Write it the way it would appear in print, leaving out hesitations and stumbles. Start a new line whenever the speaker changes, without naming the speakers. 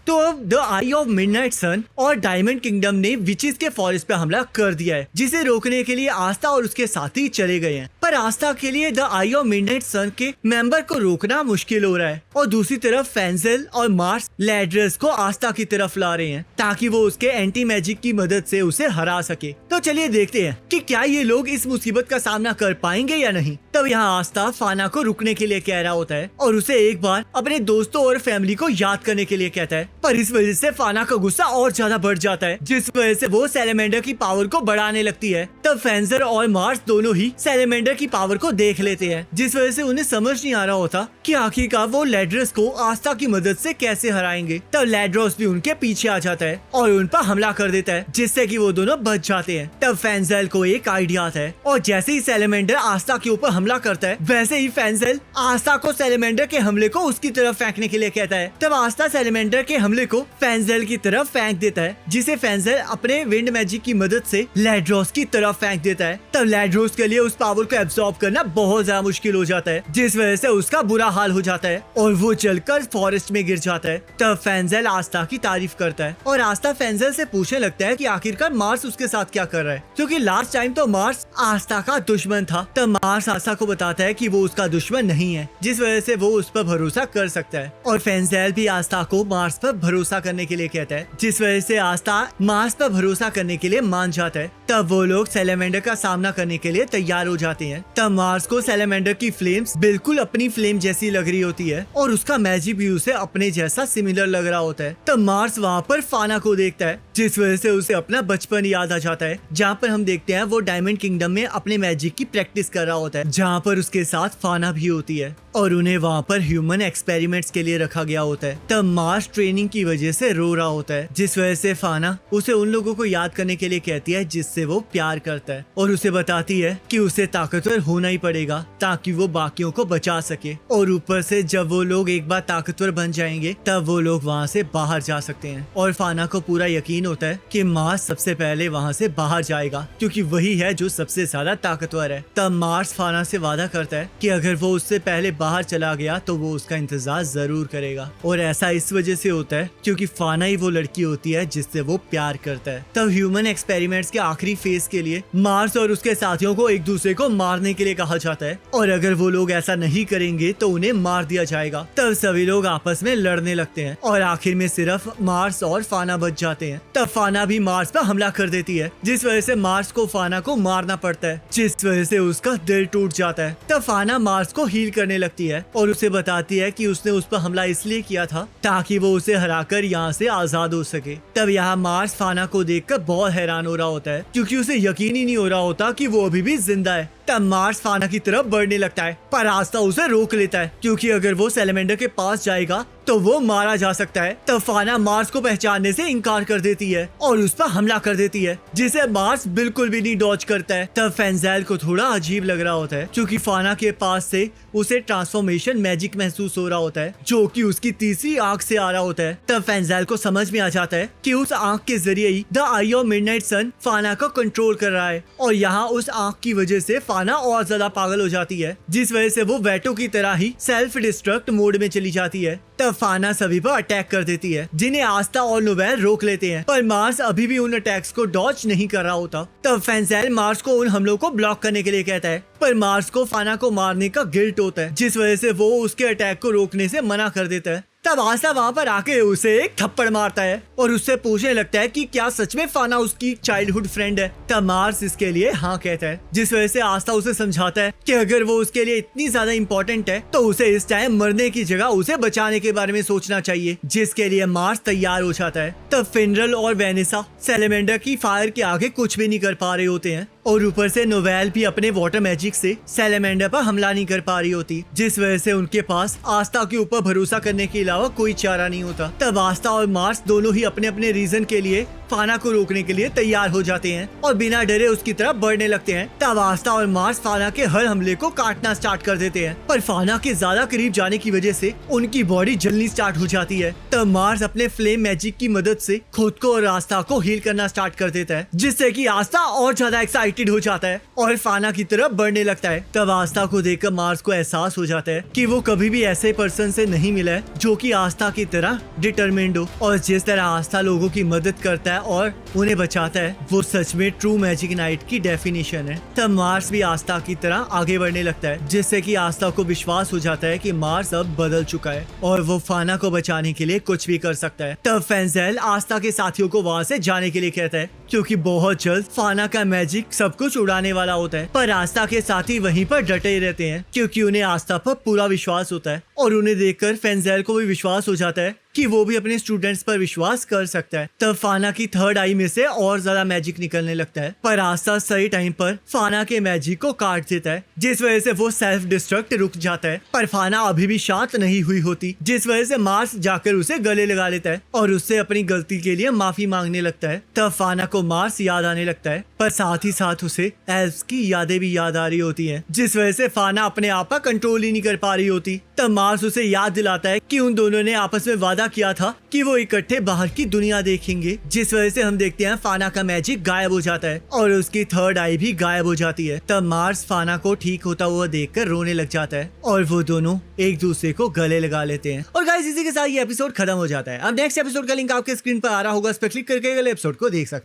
तो अब the I of midnight सन और डायमंड किंगडम ने विचेस के फॉरेस्ट पे हमला कर दिया है, जिसे रोकने के लिए आस्था और उसके साथी चले गए हैं। पर आस्था के लिए द आई ऑफ मिडनाइट सन के मेंबर को रोकना मुश्किल हो रहा है और दूसरी तरफ फेंजेल और मार्स लैड्रस को आस्था की तरफ ला रहे हैं ताकि वो उसके एंटी मैजिक की मदद से उसे हरा सके। तो चलिए देखते हैं कि क्या ये लोग इस मुसीबत का सामना कर पाएंगे या नहीं। तब यहाँ आस्था फाना को रुकने के लिए कह रहा होता है और उसे एक बार अपने दोस्तों और फैमिली को याद करने के लिए कहता है, पर इस वजह से फाना का गुस्सा और ज्यादा बढ़ जाता है, जिस वजह से वो सैलेमेंडर की पावर को बढ़ाने लगती है। तब फेंजर और मार्स दोनों ही सैलेमेंडर की पावर को देख लेते हैं, जिस वजह से उन्हें समझ नहीं आ रहा होता कि आखिरकार वो लैड्रस को आस्था की मदद से कैसे हराएंगे। तब लैड्रस भी उनके पीछे आ जाता है और उन पर हमला कर देता है, जिससे कि वो दोनों बच जाते हैं। तब फेंजेल को एक आइडिया आता है और जैसे ही सैलेमेंडर आस्था के ऊपर हमला करता है, वैसे ही फेंजेल आस्था को सैलेमेंडर के हमले को उसकी तरफ फेंकने के लिए कहता है। तब आस्था सैलेमेंडर के हमले को फेंजेल की तरफ फेंक देता है, जिसे फेंजेल अपने विंड मैजिक की मदद से लैड्रोस की तरफ फेंक देता है। तब लैड्रोस के लिए उस पावर को एब्सॉर्ब करना बहुत ज्यादा मुश्किल हो जाता है, जिस वजह से उसका बुरा हाल हो जाता है और वो जलकर फॉरेस्ट में गिर जाता है। तब फेंजेल आस्था की तारीफ करता है और आस्था फेंजेल से पूछने लगता है कि आखिरकार मार्स उसके साथ क्या कर रहा है, क्योंकि लास्ट टाइम तो मार्स आस्था का दुश्मन था। तब मार्स आस्था को बताता है कि वो उसका दुश्मन नहीं है, जिस वजह से वो उस पर भरोसा कर सकता है। और फेंजेल भी आस्था को मार्स पर भरोसा करने के लिए कहता है, जिस वजह से आस्था मार्स पर भरोसा करने के लिए मान जाता है। तब वो लोग सैलेमेंडर का सामना करने के लिए तैयार हो जाते हैं। तब मार्स को सैलेमेंडर की फ्लेम्स बिल्कुल अपनी फ्लेम जैसी लग रही होती है और उसका मैजिक भी उसे अपने जैसा सिमिलर लग रहा होता है। तब मार्स वहाँ पर फाना को देखता है, जिस वजह से उसे अपना बचपन याद आ जाता है, जहाँ पर हम देखते हैं वो डायमंड किंगडम में अपने मैजिक की प्रैक्टिस कर रहा होता है, जहाँ पर उसके साथ फाना भी होती है और उन्हें वहाँ पर ह्यूमन एक्सपेरिमेंट्स के लिए रखा गया होता है। तब मार्स ट्रेनिंग की वजह से रो रहा होता है, जिस वजह से फाना उसे उन लोगों को याद करने के लिए कहती है जिससे वो प्यार करता है और उसे बताती है कि उसे ताकतवर होना ही पड़ेगा ताकि वो बाकियों को बचा सके। और ऊपर से जब वो लोग एक बार ताकतवर बन जाएंगे तब वो लोग वहाँ से बाहर जा सकते हैं। और फाना को पूरा यकीन होता है कि मार्स सबसे पहले वहाँ से बाहर जाएगा, क्योंकि वही है जो सबसे ज्यादा ताकतवर है। तब मार्स फाना से वादा करता है कि अगर वो उससे पहले बाहर चला गया तो वो उसका इंतजार जरूर करेगा। और ऐसा इस वजह से होता है क्योंकि फाना ही वो लड़की होती है जिससे वो प्यार करता है। तब ह्यूमन एक्सपेरिमेंट्स के आखिरी फेज के लिए मार्स और उसके साथियों को एक दूसरे को मारने के लिए कहा जाता है और अगर वो लोग ऐसा नहीं करेंगे तो उन्हें मार दिया जाएगा। तब सभी लोग आपस में लड़ने लगते हैं और आखिर में सिर्फ मार्स और फाना बच जाते हैं। तब फाना भी मार्स पर हमला कर देती है, जिस वजह से मार्स को फाना को मारना पड़ता है, जिस वजह से उसका दिल टूट जाता है। तब फाना मार्स को हील करने लगती है और उसे बताती है कि उसने उस पर हमला इसलिए किया था ताकि वो उसे हराकर यहाँ से आजाद हो सके। तब यहाँ मार्स फाना को देखकर बहुत हैरान हो रहा होता है, क्योंकि उसे यकीन ही नहीं हो रहा होता कि वो अभी भी जिंदा है। तब मार्स फाना की तरफ बढ़ने लगता है, पर आस्था उसे रोक लेता है, क्योंकि अगर वो सैलेमेंडर के पास जाएगा तो वो मारा जा सकता है। तब फाना मार्स को पहचानने से इनकार कर देती है और उस पर हमला कर देती है, जिसे मार्स बिल्कुल भी नहीं डॉज करता है। तब फेंजेल को थोड़ा अजीब लग रहा होता है, क्योंकि फाना के पास से उसे ट्रांसफॉर्मेशन मैजिक महसूस हो रहा होता है, जो कि उसकी तीसरी आंख से आ रहा होता है। तब फेंजेल को समझ में आ जाता है कि उस आंख के जरिए ही द आई ऑफ मिडनाइट सन फाना को कंट्रोल कर रहा है और यहाँ उस आंख की वजह से फाना और ज्यादा पागल हो जाती है, जिस वजह से वो वेटो की तरह ही सेल्फ डिस्ट्रक्ट मोड में चली जाती है। तब फाना सभी पर अटैक कर देती है, जिन्हें आस्था और नोवेल रोक लेते हैं, पर मार्स अभी भी उन अटैक्स को डॉज नहीं कर रहा होता। तब फेंजेल मार्स को उन हमलों को ब्लॉक करने के लिए कहता है, पर मार्स को फाना को मारने का गिल्ट होता है, जिस वजह से वो उसके अटैक को रोकने से मना कर देता है। तब आस्था वहाँ पर आके उसे एक थप्पड़ मारता है और उससे पूछने लगता है कि क्या सच में फाना उसकी चाइल्डहुड फ्रेंड है। तब मार्स इसके लिए हाँ कहता है, जिस वजह से आस्था उसे समझाता है कि अगर वो उसके लिए इतनी ज्यादा इम्पोर्टेंट है तो उसे इस टाइम मरने की जगह उसे बचाने के बारे में सोचना चाहिए, जिसके लिए मार्स तैयार हो जाता है। तब फिनरल और वेनेसा सैलेमेंडर की फायर के आगे कुछ भी नहीं कर पा रहे होते हैं और ऊपर से नोवेल भी अपने वाटर मैजिक से सैलेमेंडर पर हमला नहीं कर पा रही होती, जिस वजह से उनके पास आस्था के ऊपर भरोसा करने के अलावा कोई चारा नहीं होता। तब आस्था और मार्स दोनों ही अपने अपने रीजन के लिए फाना को रोकने के लिए तैयार हो जाते हैं और बिना डरे उसकी तरफ बढ़ने लगते हैं। तब आस्था और मार्स फाना के हर हमले को काटना स्टार्ट कर देते हैं, पर फाना के ज्यादा करीब जाने की वजह से उनकी बॉडी जलनी स्टार्ट हो जाती है। तब मार्स अपने फ्लेम मैजिक की मदद से खुद को और आस्था को हील करना स्टार्ट कर देता है, जिससे कि आस्था और ज्यादा एक्साइट एक्साइटेड हो जाता है और फाना की तरफ बढ़ने लगता है। तब आस्था को देखकर मार्स को एहसास हो जाता है कि वो कभी भी ऐसे पर्सन से नहीं मिला है जो कि आस्था की तरह डिटरमिन्ड हो, और जिस तरह आस्था लोगों की मदद करता है और उन्हें बचाता है वो सच में ट्रू मैजिक नाइट की डेफिनेशन है। तब मार्स भी आस्था की तरह आगे बढ़ने लगता है, जिससे कि आस्था को विश्वास हो जाता है कि मार्स अब बदल चुका है और वो फाना को बचाने के लिए कुछ भी कर सकता है। तब फेंजेल आस्था के साथियों को वहाँ से जाने के लिए कहता है क्योंकि बहुत जल्द फाना का मैजिक सब कुछ उड़ाने वाला होता है। पर आस्था के साथी वहीं पर डटे रहते हैं क्योंकि उन्हें आस्था पर पूरा विश्वास होता है और उन्हें देखकर फेंजेल को भी विश्वास हो जाता है कि वो भी अपने स्टूडेंट्स पर विश्वास कर सकता है। तब फाना की थर्ड आई में से और ज्यादा मैजिक निकलने लगता है, पर आस्था सही टाइम पर फाना के मैजिक को काट देता है, जिस वजह से वो सेल्फ डिस्ट्रक्ट रुक जाता है। पर फाना अभी भी शांत नहीं हुई होती, जिस वजह से मार्स जाकर उसे गले लगा लेता है और उससे अपनी गलती के लिए माफी मांगने लगता है। तब फाना को मार्स याद आने लगता है, पर साथ ही साथ उसे एल्व्स की यादें भी याद आ रही होती हैं, जिस वजह से फाना अपने आप का कंट्रोल ही नहीं कर पा रही होती। तब मार्स उसे याद दिलाता है कि उन दोनों ने आपस में वादा किया था कि वो इकट्ठे बाहर की दुनिया देखेंगे, जिस वजह से हम देखते हैं फाना का मैजिक गायब हो जाता है और उसकी थर्ड आई भी गायब हो जाती है। तब मार्स फाना को ठीक होता हुआ देखकर रोने लग जाता है और वो दोनों एक दूसरे को गले लगा लेते हैं। और गाइस इसी के साथ ये एपिसोड खत्म हो जाता है। अब नेक्स्ट एपिसोड का लिंक आपके स्क्रीन पर आ रहा होगा, उस पर क्लिक करके अगले एपिसोड को देख सकते हैं।